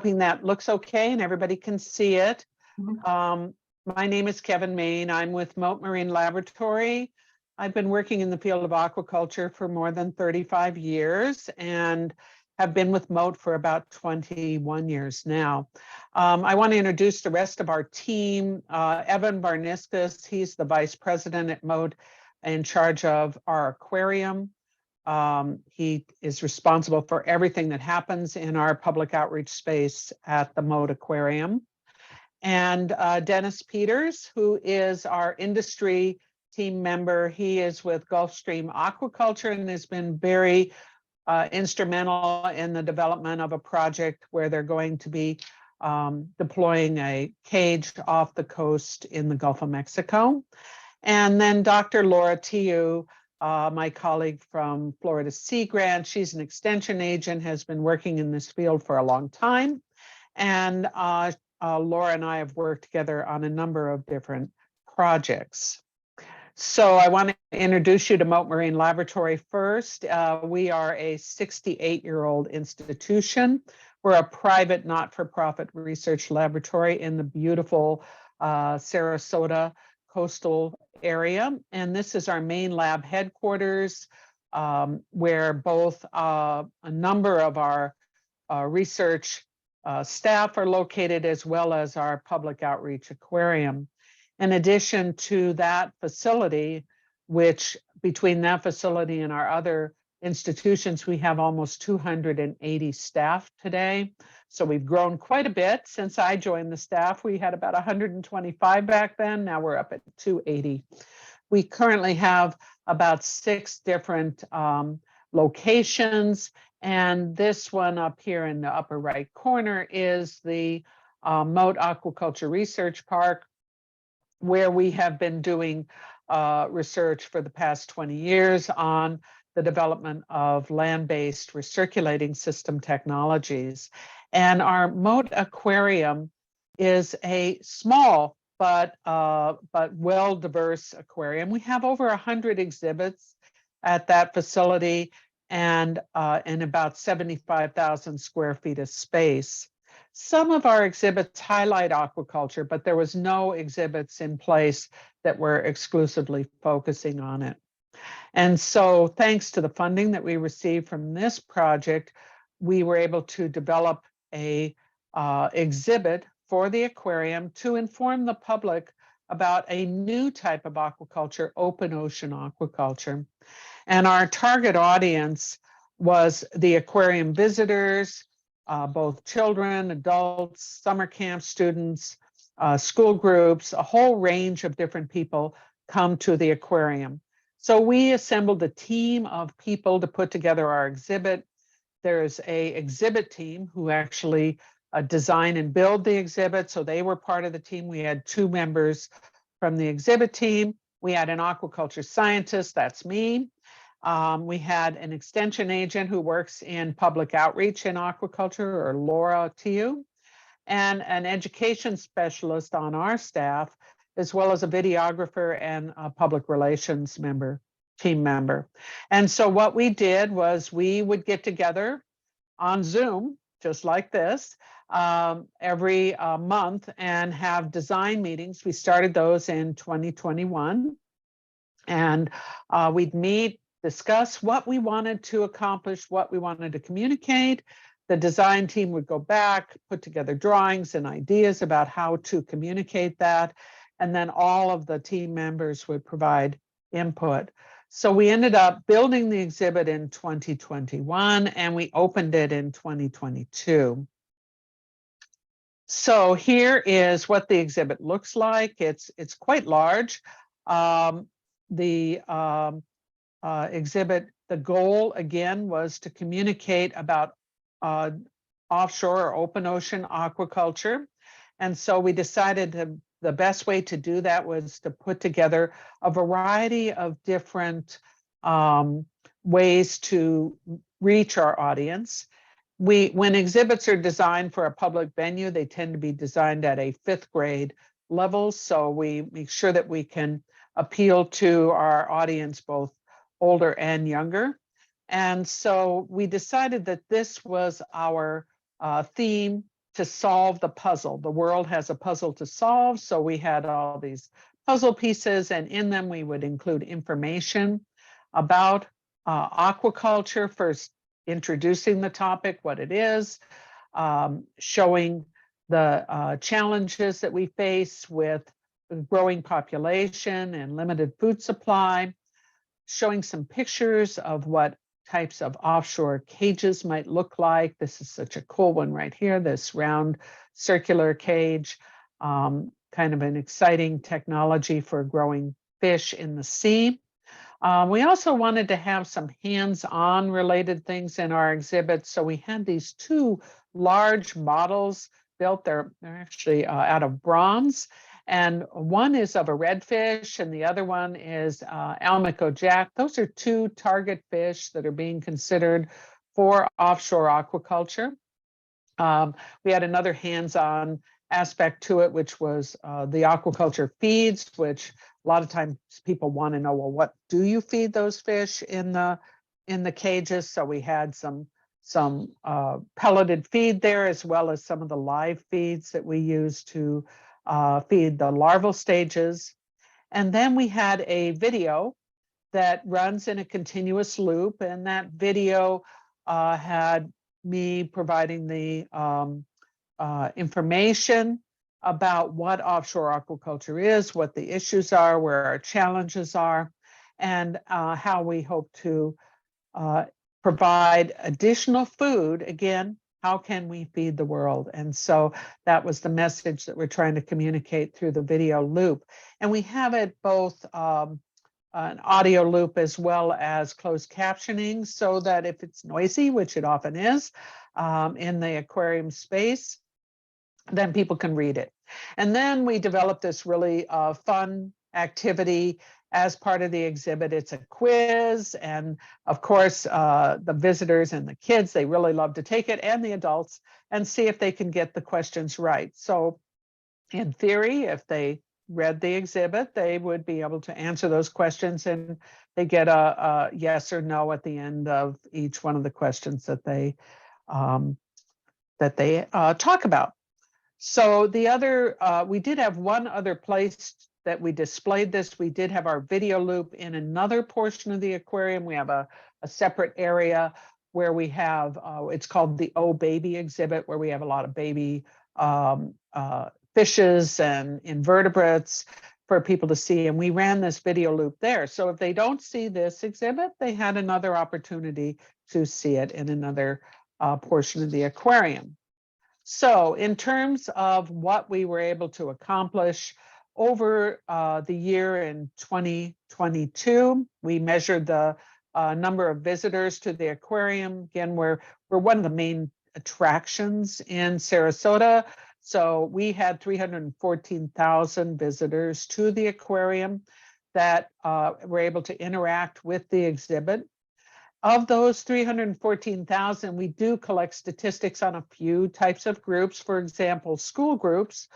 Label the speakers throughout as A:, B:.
A: hoping that looks okay and everybody can see it.
B: Mhm.
A: My name is Kevan Main. I'm with Mote Marine Laboratory. I've been working in the field of aquaculture for more than 35 years and have been with Mote for about 21 years now. I want to introduce the rest of our team. Evan Barniscus, he's the vice president at Mote in charge of our aquarium. He is responsible for everything that happens in our public outreach space at the Mote Aquarium. And Dennis Peters, who is our industry team member. He is with Gulfstream Aquaculture and has been very instrumental in the development of a project where they're going to be deploying a cage off the coast in the Gulf of Mexico. And then Dr. Laura Tiu, my colleague from Florida Sea Grant. She's an extension agent, has been working in this field for a long time. And Laura and I have worked together on a number of different projects. So I want to introduce you to Mote Marine Laboratory first. We are a 68-year-old institution. We're a private, not-for-profit research laboratory in the beautiful Sarasota coastal area. And this is our main lab headquarters, where both a number of our research staff are located, as well as our public outreach aquarium. In addition to that facility, which between that facility and our other institutions, we have almost 280 staff today. So we've grown quite a bit since I joined the staff. We had about 125 back then. Now we're up at 280. We currently have about 6 different locations. And this one up here in the upper right corner is the Mote Aquaculture Research Park, where we have been doing research for the past 20 years on the development of land-based recirculating system technologies. And our Mote Aquarium is a small but well-diverse aquarium. We have over 100 exhibits at that facility and in about 75,000 square feet of space. Some of our exhibits highlight aquaculture, but there was no exhibits in place that were exclusively focusing on it. And so thanks to the funding that we received from this project, we were able to develop a exhibit for the aquarium to inform the public about a new type of aquaculture, open ocean aquaculture. And our target audience was the aquarium visitors, both children, adults, summer camp students, school groups, a whole range of different people come to the aquarium. So we assembled a team of people to put together our exhibit. There's an exhibit team who actually design and build the exhibit. So they were part of the team. We had 2 members from the exhibit team. We had an aquaculture scientist, that's me. We had an extension agent who works in public outreach in aquaculture, or Laura Tiu, and an education specialist on our staff, as well as a videographer and a public relations team member. And so what we did was we would get together on Zoom, just like this, every month and have design meetings. We started those in 2021. And we'd meet, discuss what we wanted to accomplish, what we wanted to communicate. The design team would go back, put together drawings and ideas about how to communicate that. And then all of the team members would provide input. So we ended up building the exhibit in 2021 and we opened it in 2022. So here is what the exhibit looks like. It's quite large. The exhibit, the goal again was to communicate about offshore or open ocean aquaculture. And so we decided the best way to do that was to put together a variety of different ways to reach our audience. When exhibits are designed for a public venue, they tend to be designed at a 5th grade level. So we make sure that we can appeal to our audience, both older and younger. And so we decided that this was our theme to solve the puzzle. The world has a puzzle to solve, so we had all these puzzle pieces, and in them we would include information about aquaculture, first introducing the topic, what it is, showing the challenges that we face with growing population and limited food supply, showing some pictures of what types of offshore cages might look like. This is such a cool one right here, this round circular cage, kind of an exciting technology for growing fish in the sea. We also wanted to have some hands-on related things in our exhibit. So we had these two large models built. They're actually out of bronze. And one is of a redfish and the other one is Almaco jack. Those are two target fish that are being considered for offshore aquaculture. We had another hands-on aspect to it, which was the aquaculture feeds, which a lot of times people want to know, well, what do you feed those fish in the cages? So we had some pelleted feed there, as well as some of the live feeds that we use to feed the larval stages. And then we had a video that runs in a continuous loop, and that video had me providing the information about what offshore aquaculture is, what the issues are, where our challenges are, and how we hope to provide additional food. Again, how can we feed the world? And so that was the message that we're trying to communicate through the video loop. And we have it both an audio loop as well as closed captioning, so that if it's noisy, which it often is in the aquarium space, then people can read it. And then we developed this really fun activity as part of the exhibit. It's a quiz, and of course the visitors and the kids, they really love to take it, and the adults, and see if they can get the questions right. So in theory, if they read the exhibit, they would be able to answer those questions, and they get a yes or no at the end of each one of the questions that they talk about. So the other, we did have one other place that we displayed this. We did have our video loop in another portion of the aquarium. We have a separate area where we have, it's called the Oh Baby exhibit, where we have a lot of baby fishes and invertebrates for people to see. And we ran this video loop there. So if they don't see this exhibit, they had another opportunity to see it in another portion of the aquarium. So in terms of what we were able to accomplish over the year in 2022, we measured the number of visitors to the aquarium. Again, we're one of the main attractions in Sarasota. So we had 314,000 visitors to the aquarium that were able to interact with the exhibit. Of those 314,000, we do collect statistics on a few types of groups. For example, school groups.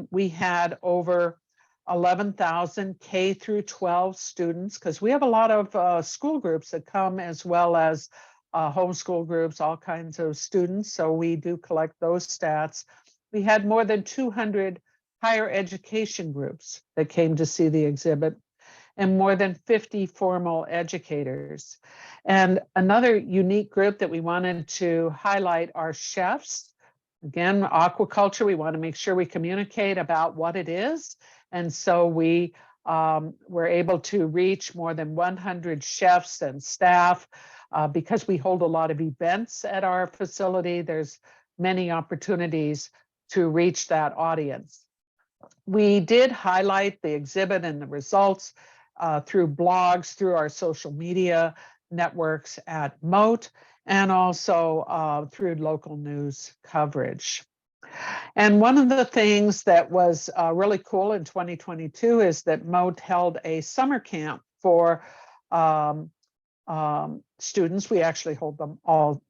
A: We had over 11,000 K through 12 students, because we have a lot of school groups that come, as well as homeschool groups, all kinds of students. So we do collect those stats. We had more than 200 higher education groups that came to see the exhibit, and more than 50 formal educators. And another unique group that we wanted to highlight are chefs. Again, aquaculture, we want to make sure we communicate about what it is. And so we were able to reach more than 100 chefs and staff because we hold a lot of events at our facility. There's many opportunities to reach that audience. We did highlight the exhibit and the results through blogs, through our social media networks at Mote, and also through local news coverage. And one of the things that was really cool in 2022 is that Mote held a summer camp for students. We actually hold them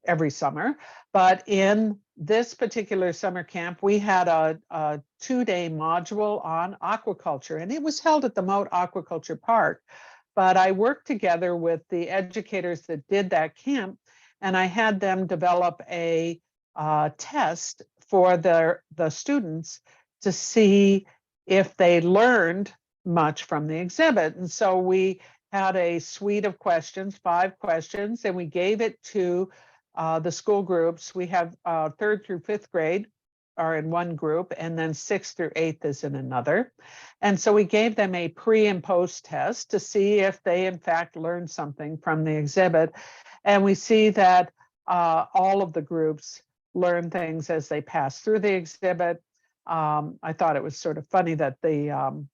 A: every summer, but in this particular summer camp, we had a 2-day module on aquaculture, and it was held at the Mote Aquaculture Park. But I worked together with the educators that did that camp, and I had them develop a test for the students to see if they learned much from the exhibit. And so we had a suite of questions, 5 questions, and we gave it to the school groups. We have 3rd through 5th grade are in one group, and then 6th through 8th is in another. And so we gave them a pre and post test to see if they in fact learned something from the exhibit. And we see that all of the groups learn things as they pass through the exhibit. I thought it was sort of funny that the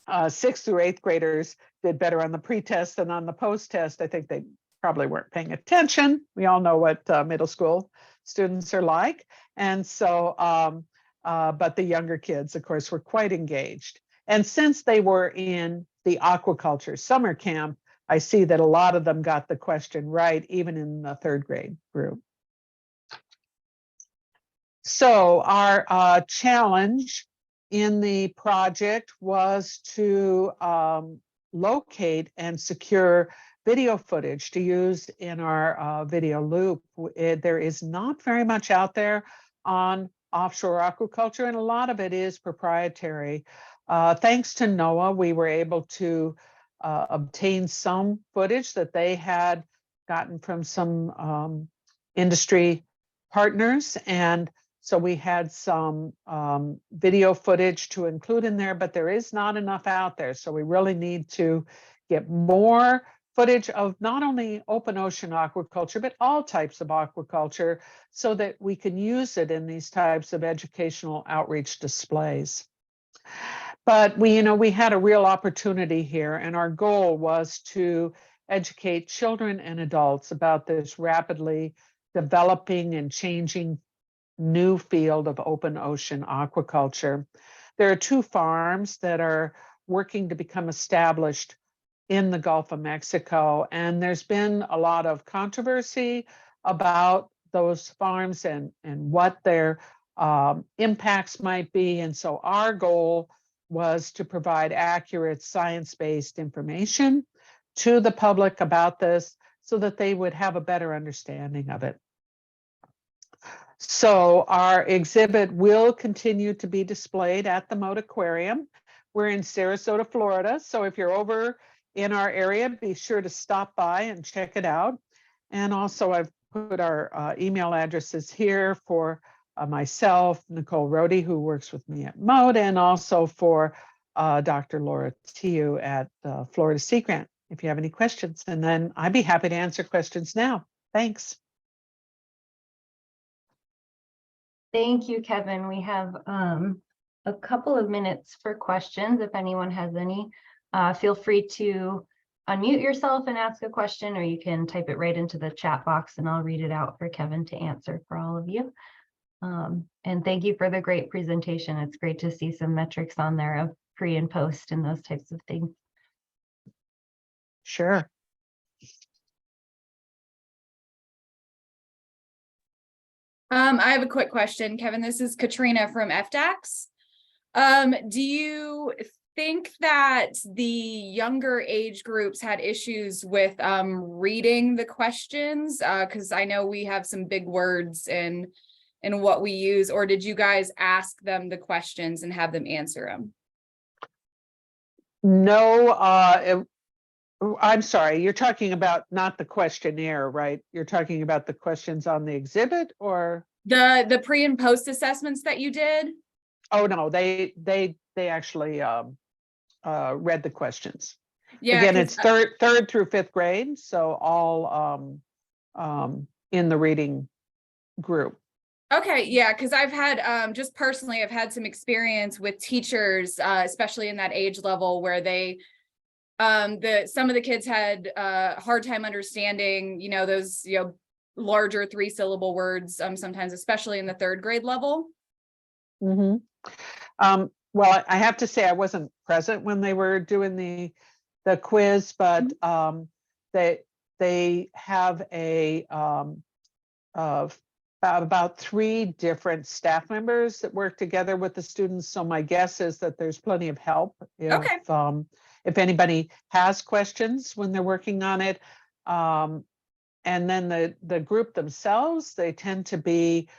A: 6th through 8th graders did better on the pre-test than on the post-test. I think they probably weren't paying attention. We all know what middle school students are like. And so, but the younger kids, of course, were quite engaged. And since they were in the aquaculture summer camp, I see that a lot of them got the question right, even in the 3rd grade group. So our challenge in the project was to locate and secure video footage to use in our video loop. There is not very much out there on offshore aquaculture, and a lot of it is proprietary. Thanks to NOAA, we were able to obtain some footage that they had gotten from some industry partners, and so we had some video footage to include in there, but there is not enough out there. So we really need to get more footage of not only open ocean aquaculture, but all types of aquaculture so that we can use it in these types of educational outreach displays. But we had a real opportunity here, and our goal was to educate children and adults about this rapidly developing and changing new field of open ocean aquaculture. There are 2 farms that are working to become established in the Gulf of Mexico, and there's been a lot of controversy about those farms and what their impacts might be. And so our goal was to provide accurate science-based information to the public about this so that they would have a better understanding of it. So our exhibit will continue to be displayed at the Mote Aquarium. We're in Sarasota, Florida. So if you're over in our area, be sure to stop by and check it out. And also I've put our email addresses here for myself, Nicole Rohde, who works with me at Mote, and also for Dr. Laura Tiu at Florida Sea Grant, if you have any questions. And then I'd be happy to answer questions now. Thanks.
B: Thank you, Kevan. We have a couple of minutes for questions. If anyone has any, feel free to unmute yourself and ask a question, or you can type it right into the chat box and I'll read it out for Kevan to answer for all of you. And thank you for the great presentation. It's great to see some metrics on there of pre and post and those types of things.
A: Sure.
C: I have a quick question, Kevan. This is Katrina from FDAX. Do you think that the younger age groups had issues with reading the questions? Because I know we have some big words in what we use, or did you guys ask them the questions and have them answer them?
A: No, I'm sorry, you're talking about not the questionnaire, right? You're talking about the questions on the exhibit, or
C: The pre and post assessments that you did?
A: Oh no, they actually read the questions.
C: Yeah.
A: Again, it's third through 5th grade, so all in the reading group.
C: Okay, yeah, because I've had just personally, I've had some experience with teachers, especially in that age level, where they some of the kids had a hard time understanding, those larger 3-syllable words, sometimes, especially in the 3rd grade level.
A: Mm-hmm. Well, I have to say I wasn't present when they were doing the quiz, but they have about 3 different staff members that work together with the students. So my guess is that there's plenty of help if anybody has questions when they're working on it. And then the group themselves, they tend to be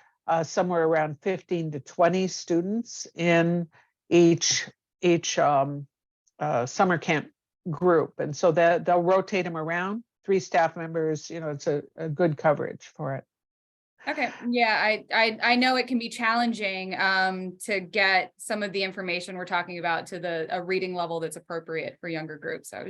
A: somewhere around 15 to 20 students in each summer camp group. And so that they'll rotate them around, 3 staff members, it's a good coverage for it.
C: Okay, yeah, I know it can be challenging to get some of the information we're talking about to a reading level that's appropriate for younger groups. So I was